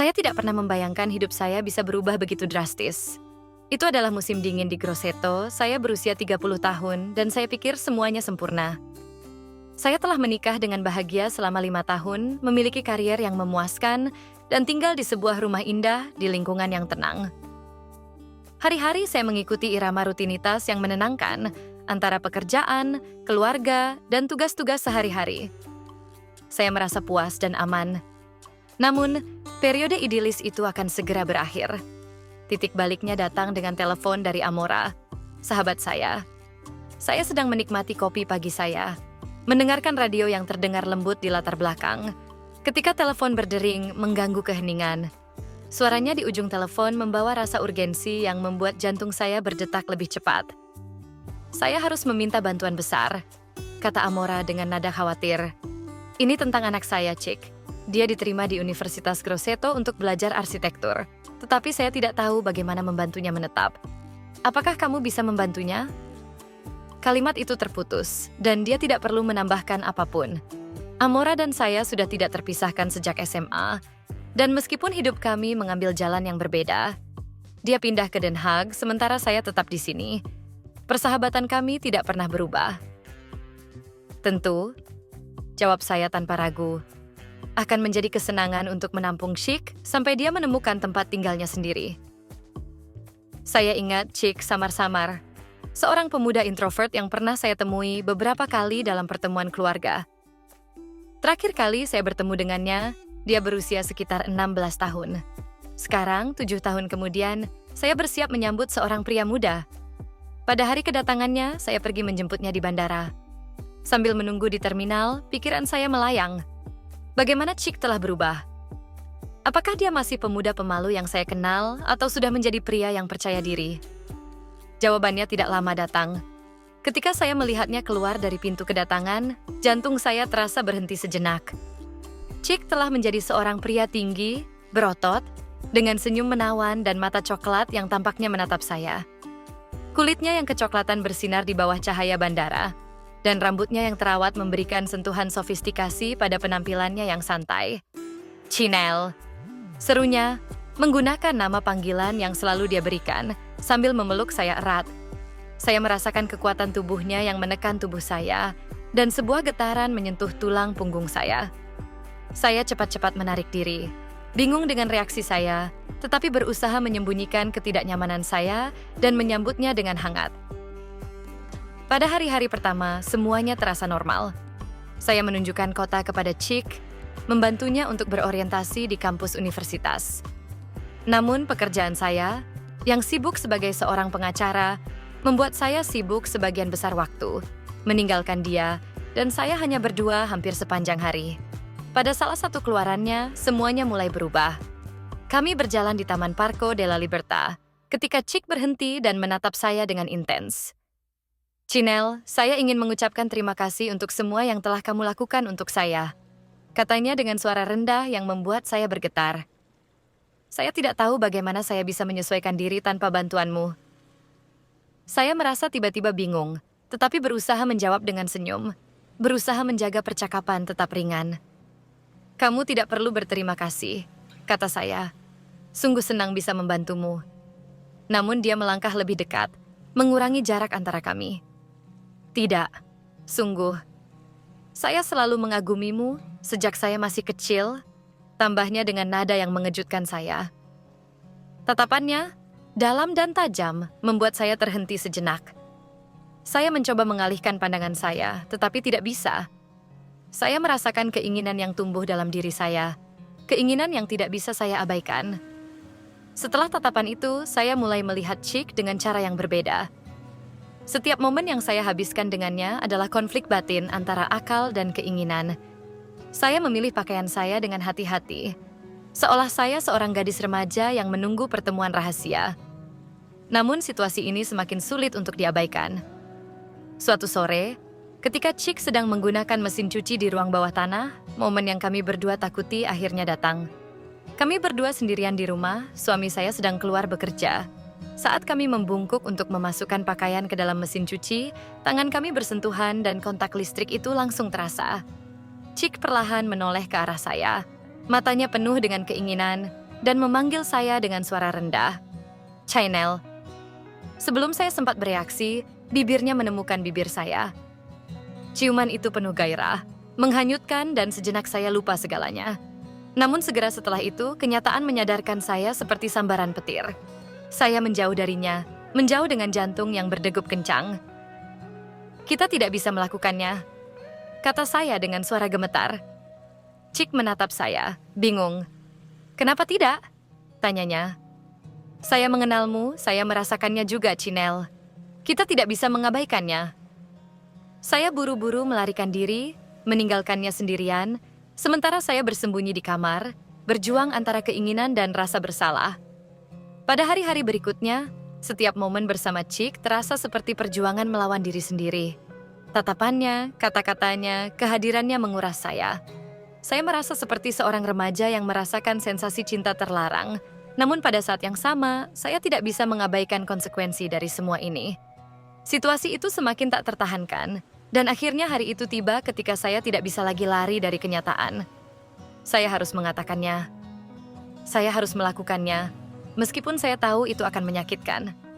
Saya tidak pernah membayangkan hidup saya bisa berubah begitu drastis. Itu adalah musim dingin di Grosseto, saya berusia 30 tahun, dan saya pikir semuanya sempurna. Saya telah menikah dengan bahagia selama 5 tahun, memiliki karier yang memuaskan, dan tinggal di sebuah rumah indah di lingkungan yang tenang. Hari-hari saya mengikuti irama rutinitas yang menenangkan antara pekerjaan, keluarga, dan tugas-tugas sehari-hari. Saya merasa puas dan aman. Namun, periode idilis itu akan segera berakhir. Titik baliknya datang dengan telepon dari Amora, sahabat saya. Saya sedang menikmati kopi pagi saya, mendengarkan radio yang terdengar lembut di latar belakang. Ketika telepon berdering mengganggu keheningan, suaranya di ujung telepon membawa rasa urgensi yang membuat jantung saya berdetak lebih cepat. Saya harus meminta bantuan besar, kata Amora dengan nada khawatir. Ini tentang anak saya, Chick. Dia diterima di Universitas Grosseto untuk belajar arsitektur, tetapi saya tidak tahu bagaimana membantunya menetap. Apakah kamu bisa membantunya? Kalimat itu terputus, dan dia tidak perlu menambahkan apapun. Amora dan saya sudah tidak terpisahkan sejak SMA, dan meskipun hidup kami mengambil jalan yang berbeda, dia pindah ke Den Haag, sementara saya tetap di sini. Persahabatan kami tidak pernah berubah. Tentu, jawab saya tanpa ragu. Akan menjadi kesenangan untuk menampung Chick sampai dia menemukan tempat tinggalnya sendiri. Saya ingat Chick samar-samar, seorang pemuda introvert yang pernah saya temui beberapa kali dalam pertemuan keluarga. Terakhir kali saya bertemu dengannya, dia berusia sekitar 16 tahun. Sekarang, 7 tahun kemudian, saya bersiap menyambut seorang pria muda. Pada hari kedatangannya, saya pergi menjemputnya di bandara. Sambil menunggu di terminal, pikiran saya melayang. Bagaimana Chick telah berubah? Apakah dia masih pemuda pemalu yang saya kenal atau sudah menjadi pria yang percaya diri? Jawabannya tidak lama datang. Ketika saya melihatnya keluar dari pintu kedatangan, jantung saya terasa berhenti sejenak. Chick telah menjadi seorang pria tinggi, berotot, dengan senyum menawan dan mata coklat yang tampaknya menatap saya. Kulitnya yang kecoklatan bersinar di bawah cahaya bandara, dan rambutnya yang terawat memberikan sentuhan sofistikasi pada penampilannya yang santai. Chinel, serunya, menggunakan nama panggilan yang selalu dia berikan, sambil memeluk saya erat. Saya merasakan kekuatan tubuhnya yang menekan tubuh saya, dan sebuah getaran menyentuh tulang punggung saya. Saya cepat-cepat menarik diri, bingung dengan reaksi saya, tetapi berusaha menyembunyikan ketidaknyamanan saya dan menyambutnya dengan hangat. Pada hari-hari pertama, semuanya terasa normal. Saya menunjukkan kota kepada Chick, membantunya untuk berorientasi di kampus universitas. Namun pekerjaan saya, yang sibuk sebagai seorang pengacara, membuat saya sibuk sebagian besar waktu, meninggalkan dia, dan saya hanya berdua hampir sepanjang hari. Pada salah satu keluarannya, semuanya mulai berubah. Kami berjalan di Taman Parco della Libertà, ketika Chick berhenti dan menatap saya dengan intens. Chinel, saya ingin mengucapkan terima kasih untuk semua yang telah kamu lakukan untuk saya, katanya dengan suara rendah yang membuat saya bergetar. Saya tidak tahu bagaimana saya bisa menyesuaikan diri tanpa bantuanmu. Saya merasa tiba-tiba bingung, tetapi berusaha menjawab dengan senyum, berusaha menjaga percakapan tetap ringan. Kamu tidak perlu berterima kasih, kata saya. Sungguh senang bisa membantumu. Namun dia melangkah lebih dekat, mengurangi jarak antara kami. Tidak, sungguh. Saya selalu mengagumimu sejak saya masih kecil, tambahnya dengan nada yang mengejutkan saya. Tatapannya, dalam dan tajam, membuat saya terhenti sejenak. Saya mencoba mengalihkan pandangan saya, tetapi tidak bisa. Saya merasakan keinginan yang tumbuh dalam diri saya, keinginan yang tidak bisa saya abaikan. Setelah tatapan itu, saya mulai melihat Chick dengan cara yang berbeda. Setiap momen yang saya habiskan dengannya adalah konflik batin antara akal dan keinginan. Saya memilih pakaian saya dengan hati-hati, seolah saya seorang gadis remaja yang menunggu pertemuan rahasia. Namun situasi ini semakin sulit untuk diabaikan. Suatu sore, ketika Chick sedang menggunakan mesin cuci di ruang bawah tanah, momen yang kami berdua takuti akhirnya datang. Kami berdua sendirian di rumah, suami saya sedang keluar bekerja. Saat kami membungkuk untuk memasukkan pakaian ke dalam mesin cuci, tangan kami bersentuhan dan kontak listrik itu langsung terasa. Chick perlahan menoleh ke arah saya. Matanya penuh dengan keinginan, dan memanggil saya dengan suara rendah. Chynel. Sebelum saya sempat bereaksi, bibirnya menemukan bibir saya. Ciuman itu penuh gairah, menghanyutkan dan sejenak saya lupa segalanya. Namun segera setelah itu, kenyataan menyadarkan saya seperti sambaran petir. Saya menjauh darinya, menjauh dengan jantung yang berdegup kencang. Kita tidak bisa melakukannya, kata saya dengan suara gemetar. Chick menatap saya, bingung. Kenapa tidak? Tanyanya. Saya mengenalmu, saya merasakannya juga, Chynel. Kita tidak bisa mengabaikannya. Saya buru-buru melarikan diri, meninggalkannya sendirian, sementara saya bersembunyi di kamar, berjuang antara keinginan dan rasa bersalah. Pada hari-hari berikutnya, setiap momen bersama Chick terasa seperti perjuangan melawan diri sendiri. Tatapannya, kata-katanya, kehadirannya menguras saya. Saya merasa seperti seorang remaja yang merasakan sensasi cinta terlarang. Namun pada saat yang sama, saya tidak bisa mengabaikan konsekuensi dari semua ini. Situasi itu semakin tak tertahankan, dan akhirnya hari itu tiba ketika saya tidak bisa lagi lari dari kenyataan. Saya harus mengatakannya. Saya harus melakukannya, meskipun saya tahu itu akan menyakitkan.